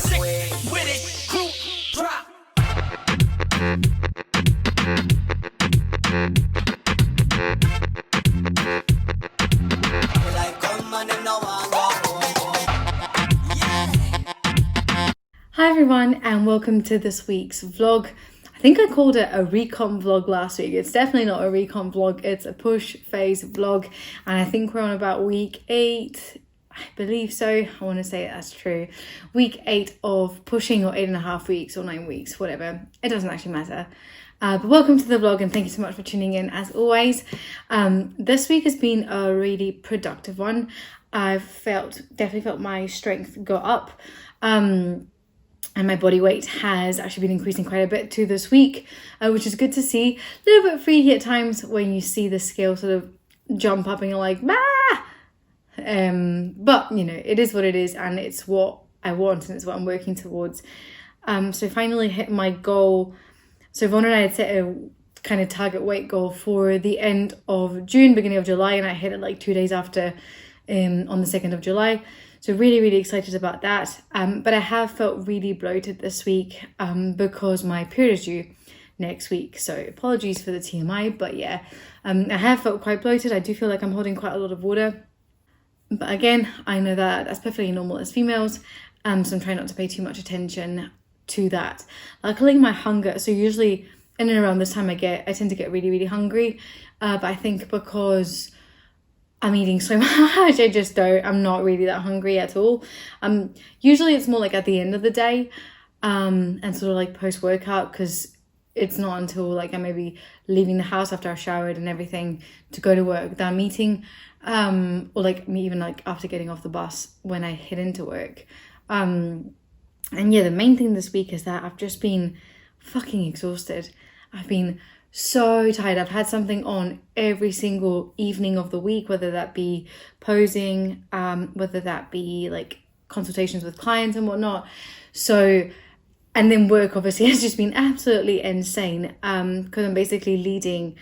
Sick with it, group drop. Hi everyone and welcome to this week's vlog. I think I called it a recon vlog last week. It's definitely not a recon vlog, it's a push phase vlog, and I think we're on about week 8. I believe so. I want to say that's true. Week 8 of pushing, or 8.5 weeks or 9 weeks, whatever. It doesn't actually matter. But welcome to the vlog and thank you so much for tuning in as always. This week has been a really productive one. I've definitely felt my strength go up. And my body weight has actually been increasing quite a bit too this week, which is good to see. A little bit freaky at times when you see the scale sort of jump up and you're like, bah! But, you know, it is what it is and it's what I want and it's what I'm working towards. So finally hit my goal. So Yvonne and I had set a kind of target weight goal for the end of June, beginning of July, and I hit it like 2 days after on the 2nd of July. So really excited about that. But I have felt really bloated this week because my period is due next week. So apologies for the TMI, but yeah, I have felt quite bloated. I do feel like I'm holding quite a lot of water. But again, I know that that's perfectly normal as females. So I'm trying not to pay too much attention to that. Luckily, my hunger, so usually in and around this time I tend to get really hungry. But I think because I'm eating so much, I'm not really that hungry at all. Usually it's more like at the end of the day, and sort of like post-workout, because it's not until like I'm maybe leaving the house after I've showered and everything to go to work that I'm eating, or like me even like after getting off the bus when I head into work. And yeah, the main thing this week is that I've just been fucking exhausted. I've been so tired. I've had something on every single evening of the week, whether that be posing, whether that be like consultations with clients and whatnot. So, and then work obviously has just been absolutely insane, because I'm basically leading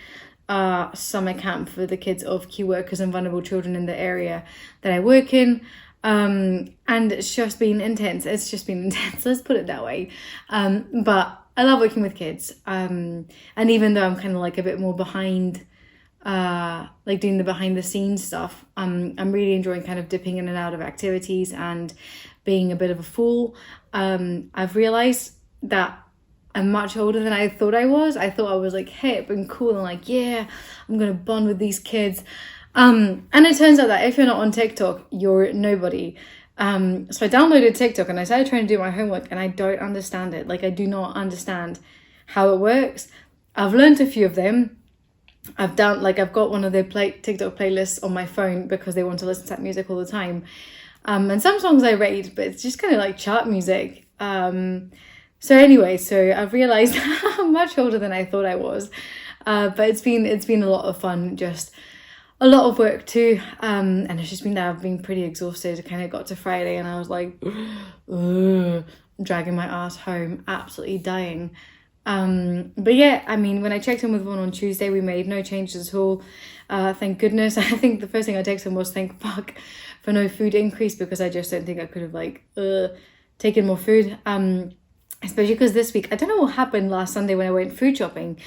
summer camp for the kids of key workers and vulnerable children in the area that I work in. And it's just been intense. Let's put it that way. But I love working with kids. And even though I'm kind of like a bit more behind, like doing the behind the scenes stuff, I'm really enjoying kind of dipping in and out of activities and being a bit of a fool. I've realized that I'm much older than I thought I was. I thought I was like hip and cool and like, yeah, I'm going to bond with these kids. And it turns out that if you're not on TikTok, you're nobody. So I downloaded TikTok and I started trying to do my homework and I don't understand it. Like, I do not understand how it works. I've learned a few of them. I've got one of their TikTok playlists on my phone because they want to listen to that music all the time. And some songs I rate, but it's just kind of like chart music. So anyway, so I've realized I'm much older than I thought I was. But it's been a lot of fun, just a lot of work too, and it's just been that I've been pretty exhausted. I kind of got to Friday and I was like, dragging my ass home, absolutely dying. But yeah, I mean, when I checked in with Vaughn on Tuesday, we made no changes at all. Thank goodness. I think the first thing I texted him was thank fuck for no food increase, because I just don't think I could have taken more food. Especially because this week, I don't know what happened last Sunday when I went food shopping,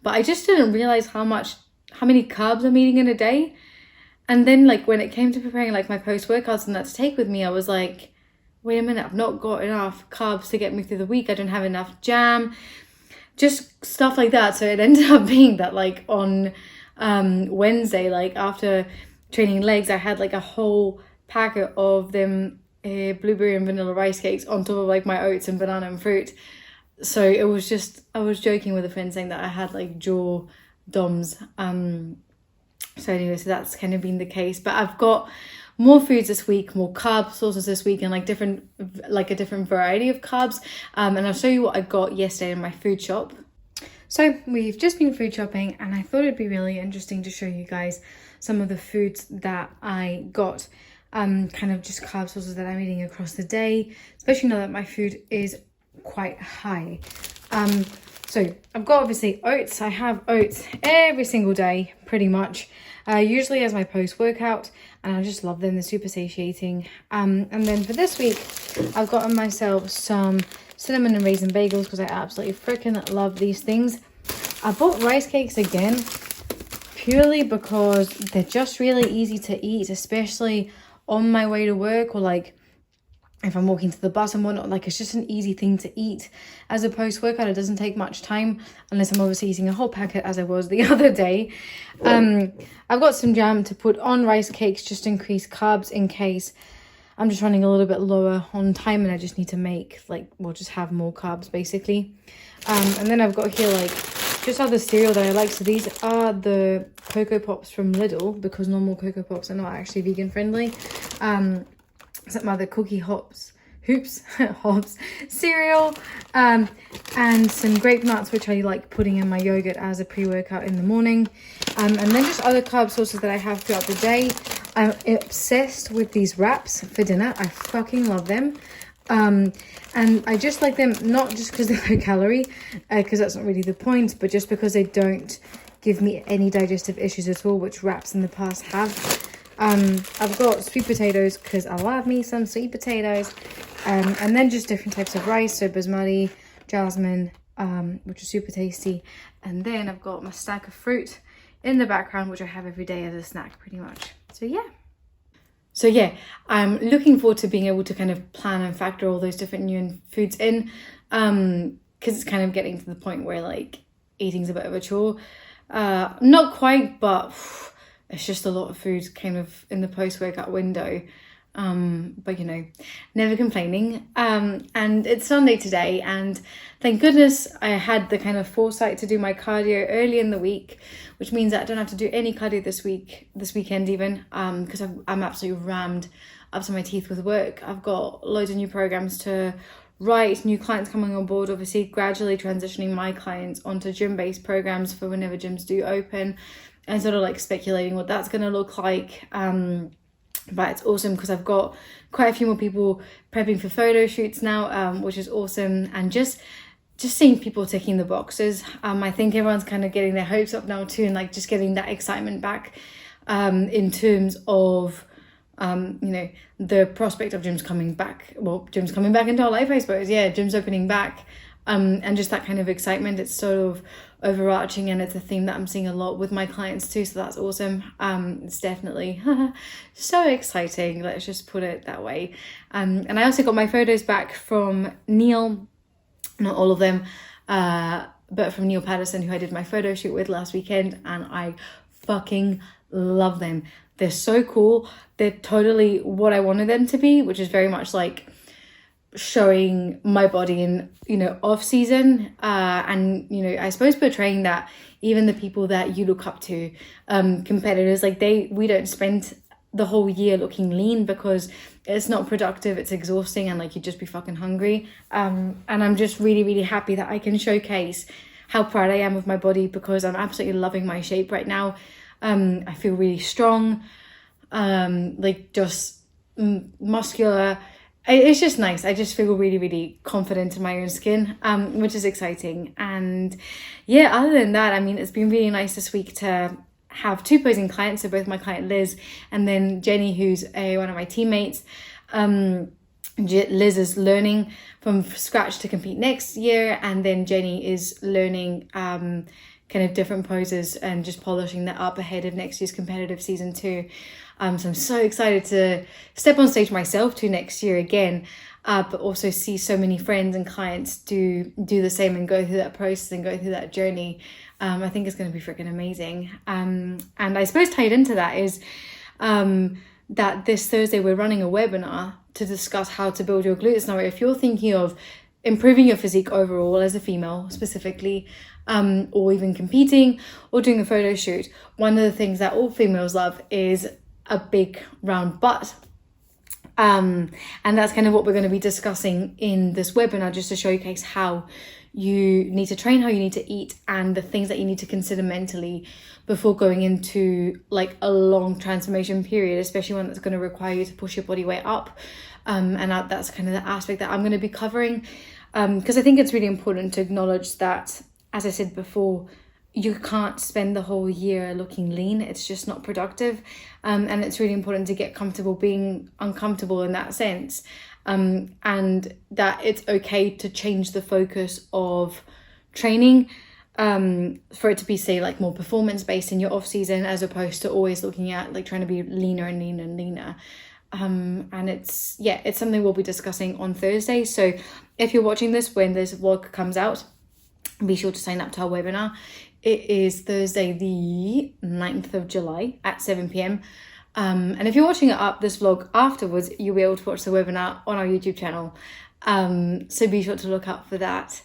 but I just didn't realize how many carbs I'm eating in a day. And then like when it came to preparing like my post-workouts and that to take with me, I was like, wait a minute, I've not got enough carbs to get me through the week. I don't have enough jam, just stuff like that. So it ended up being that like on Wednesday, like after training legs, I had like a whole packet of them blueberry and vanilla rice cakes on top of like my oats and banana and fruit. So it was just, I was joking with a friend saying that I had like jaw DOMs. So anyway, so that's kind of been the case, but I've got more foods this week, more carb sources this week, and like a different variety of carbs. And I'll show you what I got yesterday in my food shop. So we've just been food shopping and I thought it'd be really interesting to show you guys some of the foods that I got, kind of just carb sources that I'm eating across the day, especially now that my food is quite high. So I've got obviously oats. I have oats every single day, pretty much. Usually as my post-workout. and I just love them. They're super satiating. And then for this week, I've gotten myself some cinnamon and raisin bagels because I absolutely freaking love these things. I bought rice cakes again purely because they're just really easy to eat, especially on my way to work, or like if I'm walking to the bus and whatnot. Like, it's just an easy thing to eat as a post-workout. It doesn't take much time, unless I'm obviously eating a whole packet as I was the other day. I've got some jam to put on rice cakes, just to increase carbs in case I'm just running a little bit lower on time and I just need to make, like, well, just have more carbs basically. And then I've got here like just other cereal that I like. So these are the Cocoa Pops from Lidl, because normal Cocoa Pops are not actually vegan friendly. Some other Cookie Hops cereal, and some grape nuts, which I like putting in my yogurt as a pre-workout in the morning, and then just other carb sources that I have throughout the day. I'm obsessed with these wraps for dinner. I fucking love them. And I just like them, not just because they're low calorie, because that's not really the point, but just because they don't give me any digestive issues at all, which wraps in the past have. I've got sweet potatoes because I love me some sweet potatoes, and then just different types of rice, so basmati, jasmine, which is super tasty, and then I've got my stack of fruit in the background, which I have every day as a snack pretty much. So yeah, I'm looking forward to being able to kind of plan and factor all those different new foods in, because it's kind of getting to the point where like eating's a bit of a chore. Not quite, but it's just a lot of food kind of in the post-workout window. But you know, never complaining. And it's Sunday today, and thank goodness I had the kind of foresight to do my cardio early in the week, which means that I don't have to do any cardio this weekend even, because I'm absolutely rammed up to my teeth with work. I've got loads of new programs to write, new clients coming on board, obviously gradually transitioning my clients onto gym-based programs for whenever gyms do open, and sort of like speculating what that's going to look like. But it's awesome because I've got quite a few more people prepping for photo shoots now, which is awesome. And just seeing people ticking the boxes. I think everyone's kind of getting their hopes up now too, and like just getting that excitement back, in terms of, you know, the prospect of gyms coming back. Well, gyms coming back into our life, I suppose. Yeah, gyms opening back. And just that kind of excitement. It's sort of overarching, and it's a theme that I'm seeing a lot with my clients too, so that's awesome. It's definitely so exciting, let's just put it that way. And I also got my photos back from Neil, not all of them, but from Neil Patterson, who I did my photo shoot with last weekend, and I fucking love them. They're so cool. They're totally what I wanted them to be, which is very much like showing my body in, you know, off season, and, you know, I suppose portraying that even the people that you look up to, competitors, like we don't spend the whole year looking lean because it's not productive, it's exhausting, and like you'd just be fucking hungry. And I'm just really, really happy that I can showcase how proud I am of my body, because I'm absolutely loving my shape right now. I feel really strong, like just muscular. It's just nice. I just feel really, really confident in my own skin, which is exciting. And yeah, other than that, I mean, it's been really nice this week to have two posing clients. So both my client Liz and then Jenny, who's one of my teammates. Liz is learning from scratch to compete next year, and then Jenny is learning kind of different poses and just polishing that up ahead of next year's competitive season too. So I'm so excited to step on stage myself too next year again, but also see so many friends and clients do the same and go through that process and go through that journey. I think it's going to be freaking amazing. And I suppose tied into that is that this Thursday we're running a webinar to discuss how to build your glutes. Now, if you're thinking of improving your physique overall as a female specifically, or even competing or doing a photo shoot, one of the things that all females love is a big round butt. And that's kind of what we're going to be discussing in this webinar, just to showcase how you need to train, how you need to eat, and the things that you need to consider mentally before going into like a long transformation period, especially one that's going to require you to push your body weight up. And that's kind of the aspect that I'm going to be covering, because I think it's really important to acknowledge that, as I said before, you can't spend the whole year looking lean. It's just not productive. And it's really important to get comfortable being uncomfortable in that sense. And that it's okay to change the focus of training for it to be, say, like more performance based in your off season, as opposed to always looking at like trying to be leaner and leaner and leaner. And it's something we'll be discussing on Thursday. So if you're watching this when this vlog comes out, be sure to sign up to our webinar. It is Thursday the 9th of July at 7 p.m. And if you're watching this vlog afterwards, you'll be able to watch the webinar on our YouTube channel. So be sure to look out for that.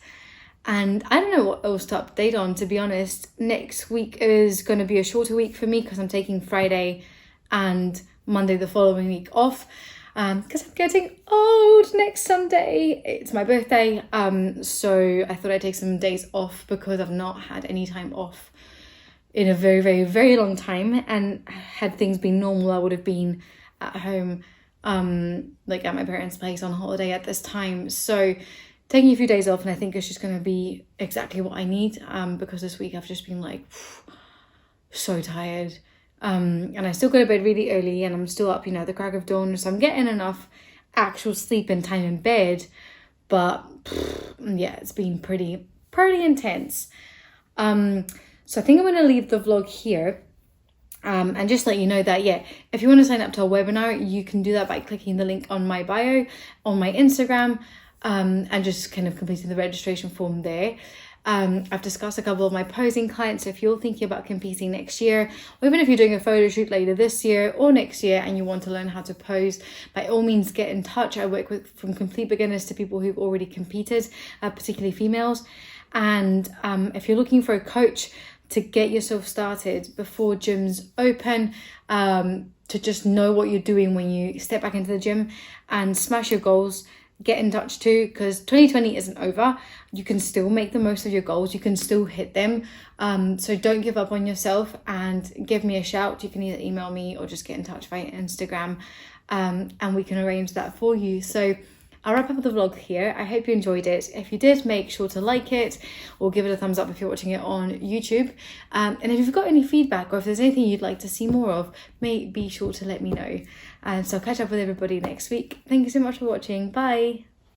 And I don't know what else to update on, to be honest. Next week is going to be a shorter week for me because I'm taking Friday and Monday the following week off. Because I'm getting old next Sunday. It's my birthday. So I thought I'd take some days off because I've not had any time off in a very, very, very long time. And had things been normal, I would have been at home, like at my parents' place on holiday at this time. So taking a few days off, and I think it's just going to be exactly what I need, because this week I've just been like so tired. And I still go to bed really early, and I'm still up, at the crack of dawn. So I'm getting enough actual sleep and time in bed. But yeah, it's been pretty intense. So I think I'm going to leave the vlog here. And just let you know that, if you want to sign up to our webinar, you can do that by clicking the link on my bio, on my Instagram, and just kind of completing the registration form there. I've discussed a couple of my posing clients. So if you're thinking about competing next year, or even if you're doing a photo shoot later this year or next year and you want to learn how to pose, by all means get in touch. I work with from complete beginners to people who've already competed, particularly females. And if you're looking for a coach to get yourself started before gyms open, to just know what you're doing when you step back into the gym and smash your goals, get in touch too, because 2020 isn't over. You can still make the most of your goals. You can still hit them. So don't give up on yourself, and give me a shout. You can either email me or just get in touch via Instagram, and we can arrange that for you. So I'll wrap up the vlog here. I hope you enjoyed it. If you did, make sure to like it or give it a thumbs up if you're watching it on YouTube. And if you've got any feedback, or if there's anything you'd like to see more of, be sure to let me know. So I'll catch up with everybody next week. Thank you so much for watching. Bye.